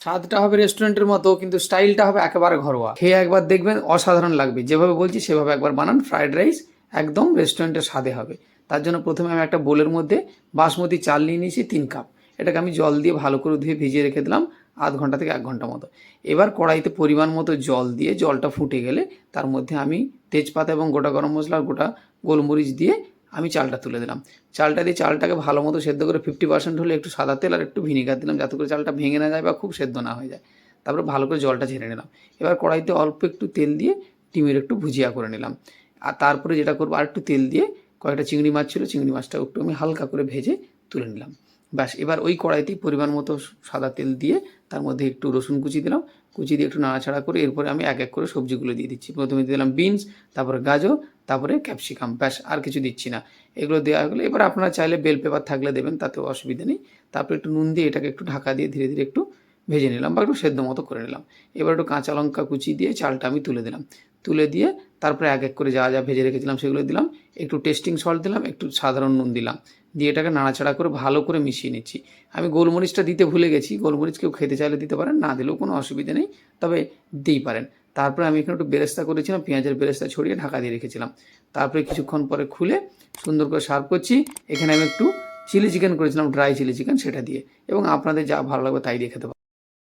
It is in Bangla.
স্বাদটা হবে রেস্টুরেন্টের মতো, কিন্তু স্টাইলটা হবে একেবারে ঘরোয়া। খেয়ে একবার দেখবেন অসাধারণ লাগবে। যেভাবে বলছি সেভাবে একবার বানান, ফ্রাইড রাইস একদম রেস্টুরেন্টের স্বাদে হবে। তার জন্য প্রথমে আমি একটা বোলের মধ্যে বাসমতি চাল নিয়ে নিয়েছি 3 কাপ। এটাকে আমি জল দিয়ে ভালো করে ধুয়ে ভিজিয়ে রেখে দিলাম আধ ঘন্টা থেকে 1 ঘন্টা মতো। এবার কড়াইতে পরিমাণ মতো জল দিয়ে জলটা ফুটে গেলে তার মধ্যে আমি তেজপাতা এবং গোটা গরম মশলা আর গোটা গোলমরিচ দিয়ে আমি চালটা তুলে দিলাম। চালটা দিয়ে চালটাকে ভালো মতো সেদ্ধ করে 50% হলে একটু সাদা তেল আর একটু ভিনিগার দিলাম, যাতে করে চালটা ভেঙে না যায় বা খুব সেদ্ধ না হয়ে যায়। তারপরে ভালো করে জলটা ঝেড়ে নিলাম। এবার কড়াইতে অল্প একটু তেল দিয়ে ডিমের একটু ভুজিয়া করে নিলাম। আর তারপরে যেটা করবো, আর একটু তেল দিয়ে কয়েকটা চিংড়ি মাছ ছিল, চিংড়ি মাছটা একটু আমি হালকা করে ভেজে তুলে নিলাম। ব্যাস, এবার ওই কড়াইতেই পরিমাণ মতো সাদা তেল দিয়ে তার মধ্যে একটু রসুন কুচি দিলাম, কুচি দিয়ে একটু নাড়াচাড়া করে এরপরে আমি এক এক করে সবজিগুলো দিয়ে দিচ্ছি। প্রথমে দিয়ে দিলাম বিনস, তারপরে গাজর, তারপরে ক্যাপসিকাম। ব্যাস, আর কিছু দিচ্ছি না। এগুলো দেওয়া হলে এবার আপনারা চাইলে বেল পেপার থাকলে দেবেন, তাতেও অসুবিধা নেই। তারপরে একটু নুন দিয়ে এটাকে একটু ঢাকা দিয়ে ধীরে ধীরে একটু ভেজে নিলাম বা একটু সেদ্ধ মতো করে নিলাম। এবার একটু কাঁচা লঙ্কা কুচি দিয়ে চালটা আমি তুলে দিলাম। তুলে দিয়ে তারপরে এক এক করে যা যা ভেজে রেখেছিলাম সেগুলো দিলাম। একটু টেস্টিং সল্ট দিলাম, একটু সাধারণ নুন দিলাম। দিয়ে এটাকে নাড়াচাড়া করে ভালো করে মিশিয়ে নিচ্ছি। আমি গোলমরিচটা দিতে ভুলে গেছি। গোলমরিচ কেউ খেতে চাইলে দিতে পারেন, না দিলেও কোনো অসুবিধা নেই, তবে দিতেই পারেন। তারপরে আমি এখানে একটু বেরেস্তা করেছিলাম, পেঁয়াজের বেরেস্তা ছড়িয়ে ঢাকা দিয়ে রেখেছিলাম। তারপরে কিছুক্ষণ পরে খুলে সুন্দর করে সার্ভ করছি। এখানে আমি একটু চিলি চিকেন করেছিলাম, ড্রাই চিলি চিকেন, সেটা দিয়ে। এবং আপনাদের যা ভালো লাগবে তাই দিয়ে খেতে পারেন।